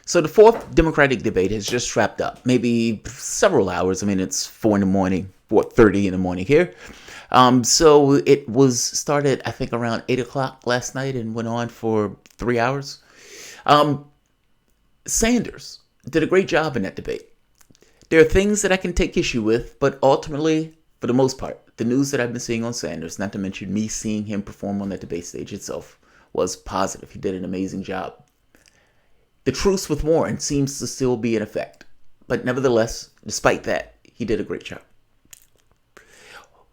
So the fourth Democratic debate has just wrapped up, maybe several hours. I mean, it's 4 in the morning, 4:30 in the morning here. So it was started, I think, around 8 o'clock last night and went on for 3 hours. Um, Sanders did a great job in that debate. There are things that I can take issue with, but ultimately, for the most part, the news that I've been seeing on Sanders, not to mention me seeing him perform on that debate stage itself, was positive. He did an amazing job. The truce with Warren seems to still be in effect, but nevertheless, despite that, he did a great job.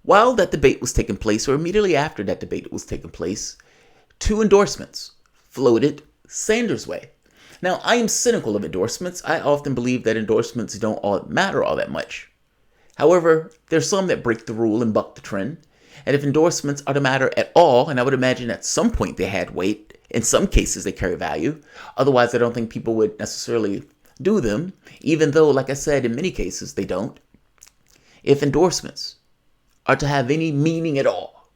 While that debate was taking place, or immediately after that debate was taking place, two endorsements floated Sanders' way. Now, I am cynical of endorsements. I often believe that endorsements don't all matter all that much. However, there's some that break the rule and buck the trend. And if endorsements are to matter at all, and I would imagine at some point they had weight, in some cases they carry value. Otherwise, I don't think people would necessarily do them, even though, like I said, in many cases they don't. If endorsements are to have any meaning at all,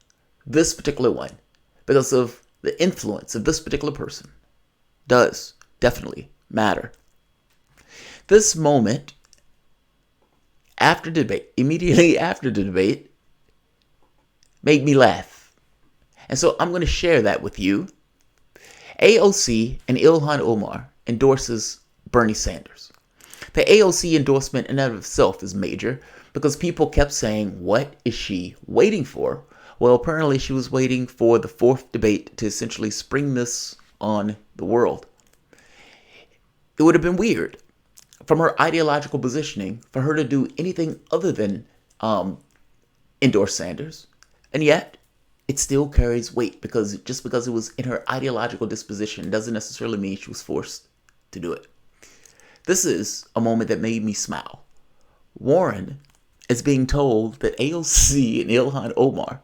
this particular one, because of the influence of this particular person, does definitely matter. This moment, after debate, immediately after the debate, made me laugh. And so I'm going to share that with you. AOC and Ilhan Omar endorses Bernie Sanders. The AOC endorsement in and of itself is major because people kept saying, what is she waiting for? Well, apparently she was waiting for the fourth debate to essentially spring this on the world. It would have been weird from her ideological positioning for her to do anything other than endorse Sanders. And yet, it still carries weight because just because it was in her ideological disposition doesn't necessarily mean she was forced to do it. This is a moment that made me smile. Warren is being told that AOC and Ilhan Omar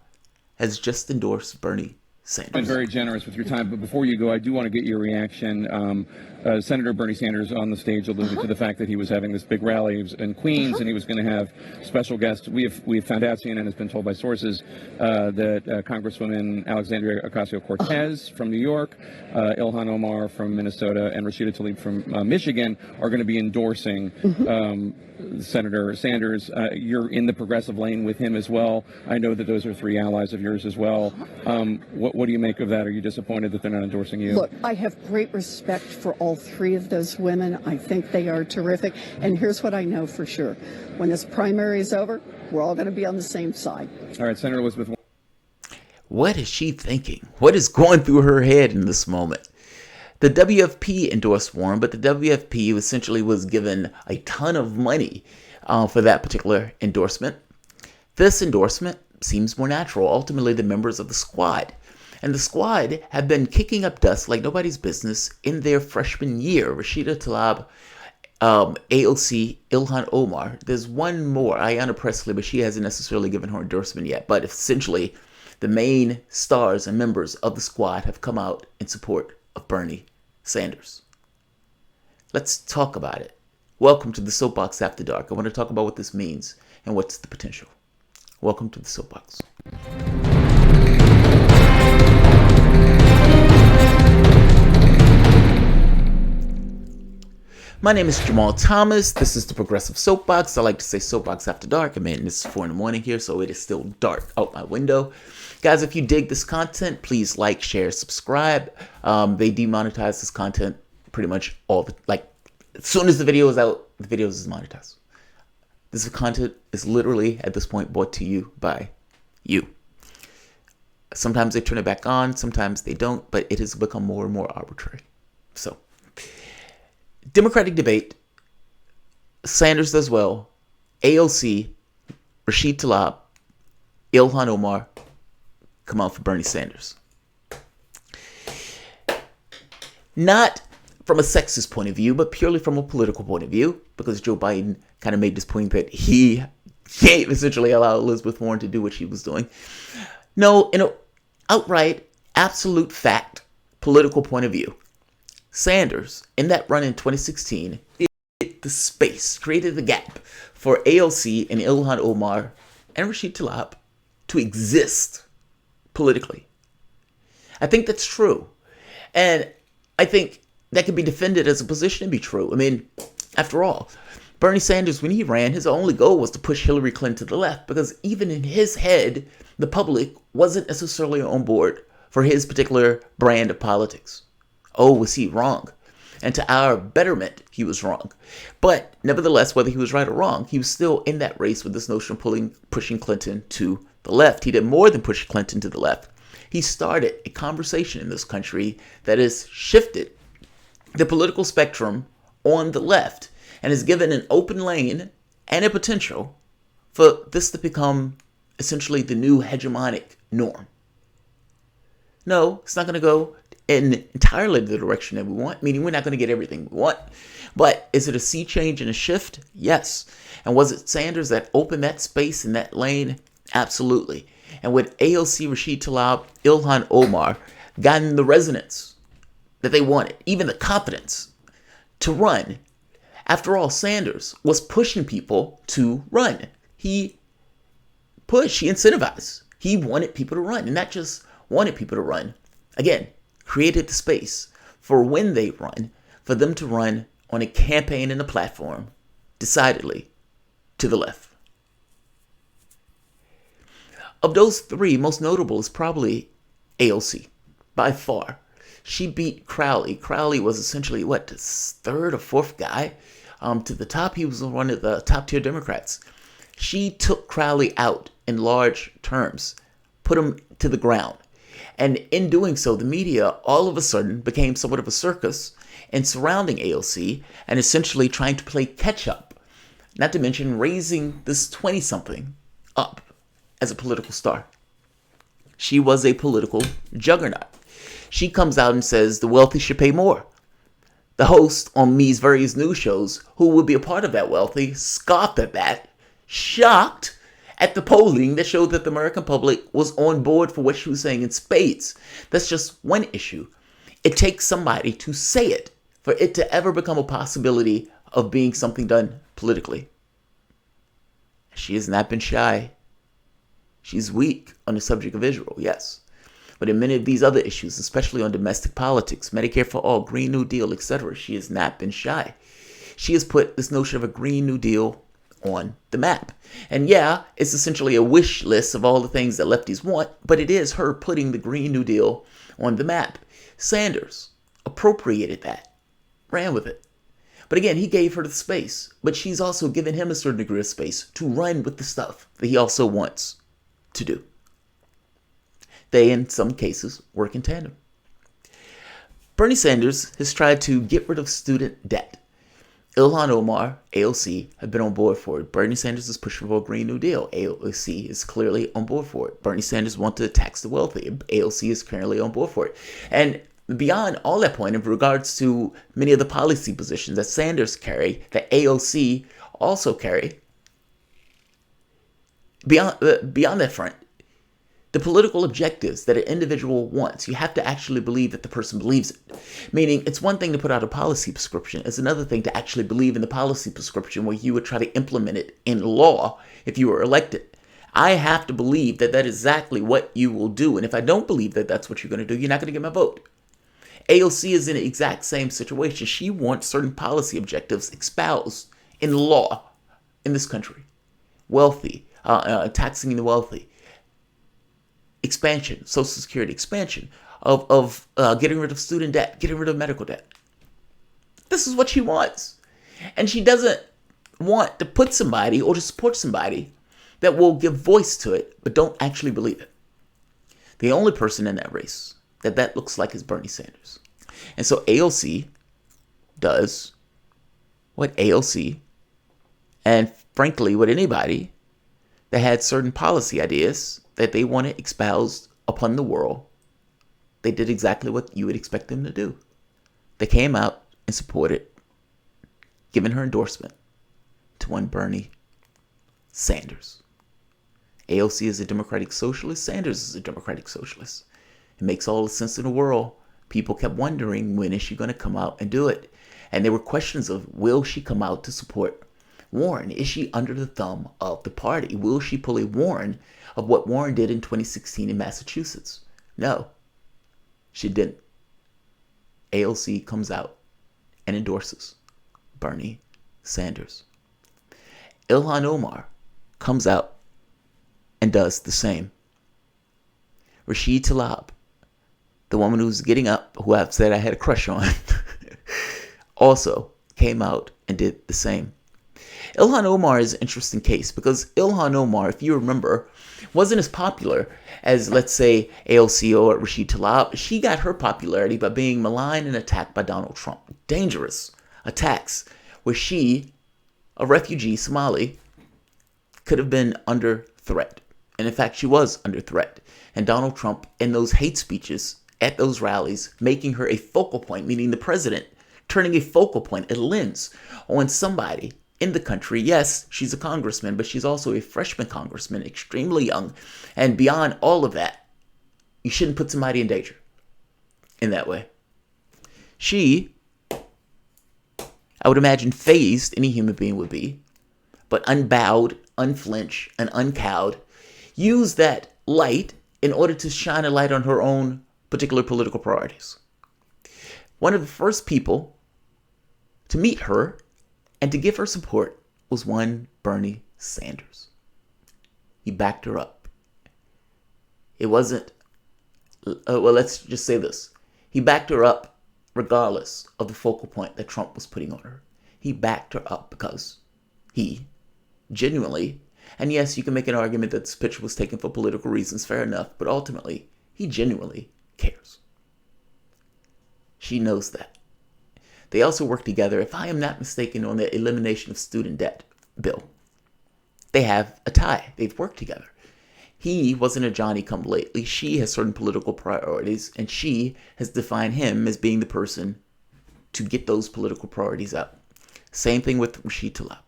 has just endorsed Bernie Sanders. Been very generous with your time, but before you go, I do want to get your reaction. Senator Bernie Sanders on the stage alluded to the fact that he was having this big rally in Queens and he was going to have special guests. We have found out, CNN has been told by sources that Congresswoman Alexandria Ocasio-Cortez from New York, Ilhan Omar from Minnesota, and Rashida Tlaib from Michigan are going to be endorsing Senator Sanders. You're in the progressive lane with him as well. I know that those are three allies of yours as well. What do you make of that? Are you disappointed that they're not endorsing you? Look, I have great respect for all three of those women. I think they are terrific. And here's what I know for sure. When this primary is over, we're all going to be on the same side. All right, Senator Elizabeth. What is she thinking? What is going through her head in this moment? The WFP endorsed Warren, but the WFP essentially was given a ton of money for that particular endorsement. This endorsement seems more natural. Ultimately, the members of the squad. And the squad have been kicking up dust like nobody's business in their freshman year. Rashida Tlaib, AOC, Ilhan Omar. There's one more, Ayanna Pressley, but she hasn't necessarily given her endorsement yet. But essentially, the main stars and members of the squad have come out in support of Bernie Sanders. Let's talk about it. Welcome to the Soapbox After Dark. I want to talk about what this means and what's the potential. Welcome to the Soapbox. My name is Jamarl Thomas. This is the Progressive Soapbox. I like to say Soapbox After Dark. I mean, it's 4 in the morning here, so it is still dark out my window. Guys, if you dig this content, please like, share, subscribe. They demonetize this content pretty much as soon as the video is out, the video is monetized. This content is literally, at this point, brought to you by you. Sometimes they turn it back on, sometimes they don't, but it has become more and more arbitrary. So, Democratic debate, Sanders does well, AOC, Rashida Tlaib, Ilhan Omar come out for Bernie Sanders. Not from a sexist point of view, but purely from a political point of view, because Joe Biden kind of made this point that he can't essentially allow Elizabeth Warren to do what she was doing. No, in an outright, absolute fact, political point of view, Sanders, in that run in 2016, created the space, created the gap for AOC and Ilhan Omar and Rashida Tlaib to exist politically. I think that's true. And I think that can be defended as a position to be true. I mean, after all, Bernie Sanders, when he ran, his only goal was to push Hillary Clinton to the left, because even in his head, the public wasn't necessarily on board for his particular brand of politics. Oh, was he wrong? And to our betterment, he was wrong. But nevertheless, whether he was right or wrong, he was still in that race with this notion of pushing Clinton to the left. He did more than push Clinton to the left. He started a conversation in this country that has shifted the political spectrum on the left and has given an open lane and a potential for this to become essentially the new hegemonic norm. No, it's not going to go in entirely the direction that we want, meaning we're not going to get everything we want. But is it a sea change and a shift? Yes. And was it Sanders that opened that space in that lane? Absolutely. And with AOC, Rashid Tlaib, Ilhan Omar gotten the resonance that they wanted, even the confidence to run. After all, Sanders was pushing people to run. He incentivized. He wanted people to run, and not just wanted people to run. Again, created the space for when they run, for them to run on a campaign and a platform decidedly to the left. Of those three, most notable is probably AOC, by far. She beat Crowley. Crowley was essentially, the third or fourth guy to the top. He was one of the top tier Democrats. She took Crowley out in large terms, put him to the ground. And in doing so, the media all of a sudden became somewhat of a circus in surrounding AOC and essentially trying to play catch up. Not to mention raising this 20-something up as a political star. She was a political juggernaut. She comes out and says the wealthy should pay more. The host on Me's various news shows, who would be a part of that wealthy, scoffed at that, shocked at the polling that showed that the American public was on board for what she was saying in spades. That's just one issue. It takes somebody to say it for it to ever become a possibility of being something done politically. She has not been shy. She's weak on the subject of Israel, yes. But in many of these other issues, especially on domestic politics, Medicare for all, Green New Deal, etc., she has not been shy. She has put this notion of a Green New Deal on the map. And yeah, it's essentially a wish list of all the things that lefties want, but it is her putting the Green New Deal on the map. Sanders appropriated that, ran with it. But again, he gave her the space, but she's also given him a certain degree of space to run with the stuff that he also wants to do. They, in some cases, work in tandem. Bernie Sanders has tried to get rid of student debt. Ilhan Omar, AOC, have been on board for it. Bernie Sanders is pushing for a Green New Deal. AOC is clearly on board for it. Bernie Sanders wants to tax the wealthy. AOC is currently on board for it. And beyond all that point, in regards to many of the policy positions that Sanders carry, that AOC also carry, beyond that front, the political objectives that an individual wants, you have to actually believe that the person believes it. Meaning, it's one thing to put out a policy prescription. It's another thing to actually believe in the policy prescription where you would try to implement it in law if you were elected. I have to believe that that is exactly what you will do. And if I don't believe that that's what you're going to do, you're not going to get my vote. AOC is in the exact same situation. She wants certain policy objectives espoused in law in this country. Wealthy, taxing the wealthy. Expansion, Social Security expansion of getting rid of student debt, getting rid of medical debt. This is what she wants. And she doesn't want to put somebody or to support somebody that will give voice to it, but don't actually believe it. The only person in that race that looks like is Bernie Sanders. And so AOC does what AOC, and frankly, what anybody that had certain policy ideas that they want to espouse upon the world, they did exactly what you would expect them to do. They came out and supported, giving her endorsement to one Bernie Sanders. AOC is a democratic socialist. Sanders is a democratic socialist. It makes all the sense in the world. People kept wondering, when is she going to come out and do it? And there were questions of, will she come out to support Warren? Is she under the thumb of the party? Will she pull a Warren of what Warren did in 2016 in Massachusetts? No, she didn't. AOC comes out and endorses Bernie Sanders. Ilhan Omar comes out and does the same. Rashid Tlaib, the woman who's getting up, who I've said I had a crush on, also came out and did the same. Ilhan Omar is an interesting case because Ilhan Omar, if you remember, wasn't as popular as, let's say, AOC or Rashid Tlaib. She got her popularity by being maligned and attacked by Donald Trump. Dangerous attacks where she, a refugee Somali, could have been under threat. And in fact, she was under threat. And Donald Trump, in those hate speeches at those rallies, making her a focal point, meaning the president turning a focal point, a lens on somebody in the country. Yes, she's a congressman, but she's also a freshman congressman, extremely young. And beyond all of that, you shouldn't put somebody in danger in that way. She, I would imagine, phased any human being would be, but unbowed, unflinched, and uncowed, used that light in order to shine a light on her own particular political priorities. One of the first people to meet her and to give her support was one Bernie Sanders. He backed her up. It wasn't, well, let's just say this. He backed her up regardless of the focal point that Trump was putting on her. He backed her up because he genuinely, and yes, you can make an argument that this picture was taken for political reasons, fair enough, but ultimately, he genuinely cares. She knows that. They also work together, if I am not mistaken, on the elimination of student debt bill. They have a tie. They've worked together. He wasn't a Johnny-come-lately. She has certain political priorities, and she has defined him as being the person to get those political priorities out. Same thing with Rashid Tlaib.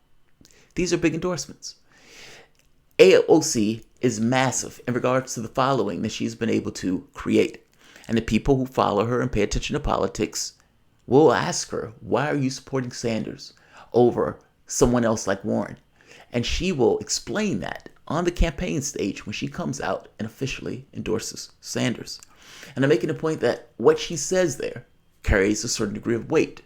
These are big endorsements. AOC is massive in regards to the following that she's been able to create. And the people who follow her and pay attention to politics will ask her, why are you supporting Sanders over someone else like Warren? And she will explain that on the campaign stage when she comes out and officially endorses Sanders. And I'm making a point that what she says there carries a certain degree of weight,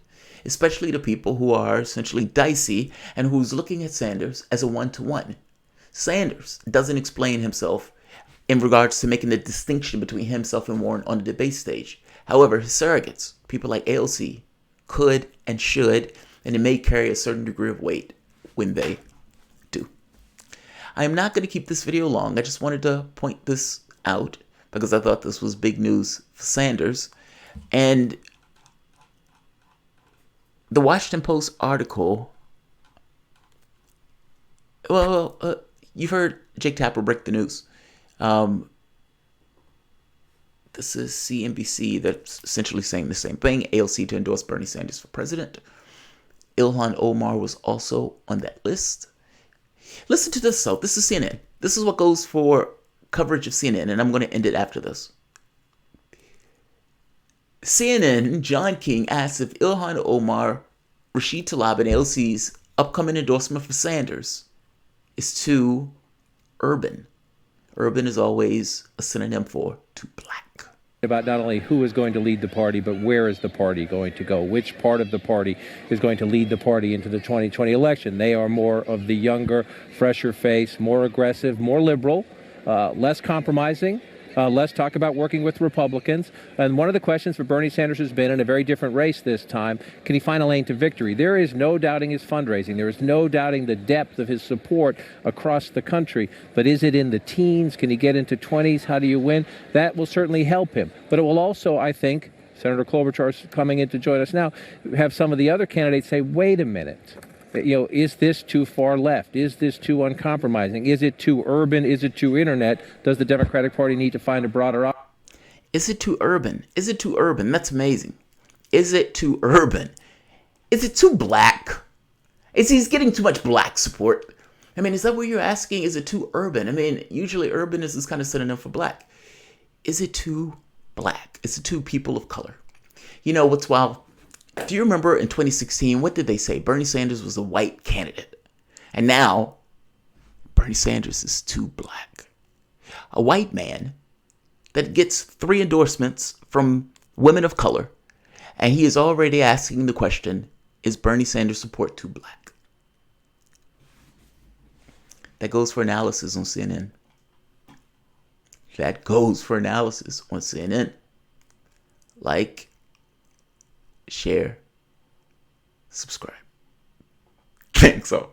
especially to people who are essentially dicey and who's looking at Sanders as a one-to-one. Sanders doesn't explain himself in regards to making the distinction between himself and Warren on the debate stage. However, his surrogates, people like AOC, could and should, and it may carry a certain degree of weight when they do. I am not going to keep this video long. I just wanted to point this out because I thought this was big news for Sanders. And the Washington Post article, well, you've heard Jake Tapper break the news. This is CNBC that's essentially saying the same thing. AOC to endorse Bernie Sanders for president. Ilhan Omar was also on that list. Listen to this, though. This is CNN. This is what goes for coverage of CNN, and I'm going to end it after this. CNN, John King asks if Ilhan Omar, Rashid Tlaib, and AOC's upcoming endorsement for Sanders is too urban. Urban is always a synonym for too black. About not only who is going to lead the party, but where is the party going to go? Which part of the party is going to lead the party into the 2020 election? They are more of the younger, fresher face, more aggressive, more liberal, less compromising, less talk about working with Republicans. And one of the questions for Bernie Sanders has been, in a very different race this time, can he find a lane to victory? There is no doubting his fundraising. There is no doubting the depth of his support across the country. But is it in the teens? Can he get into 20s? How do you win? That will certainly help him. But it will also, I think, Senator Klobuchar is coming in to join us now, have some of the other candidates say, wait a minute. Is this too far left? Is this too uncompromising? Is it too urban? Is it too internet? Does the Democratic Party need to find a broader option? Is it too urban? Is it too urban? That's amazing. Is it too urban? Is it too black? He's getting too much black support? I mean, is that what you're asking? Is it too urban? I mean, usually urban is this kind of synonym for black. Is it too black? Is it too people of color? You know what's wild? Do you remember in 2016, what did they say? Bernie Sanders was a white candidate. And now, Bernie Sanders is too black. A white man that gets 3 endorsements from women of color And he is already asking the question, is Bernie Sanders' support too black? That goes for analysis on CNN. That goes for analysis on CNN. Like, share, subscribe. Thanks all.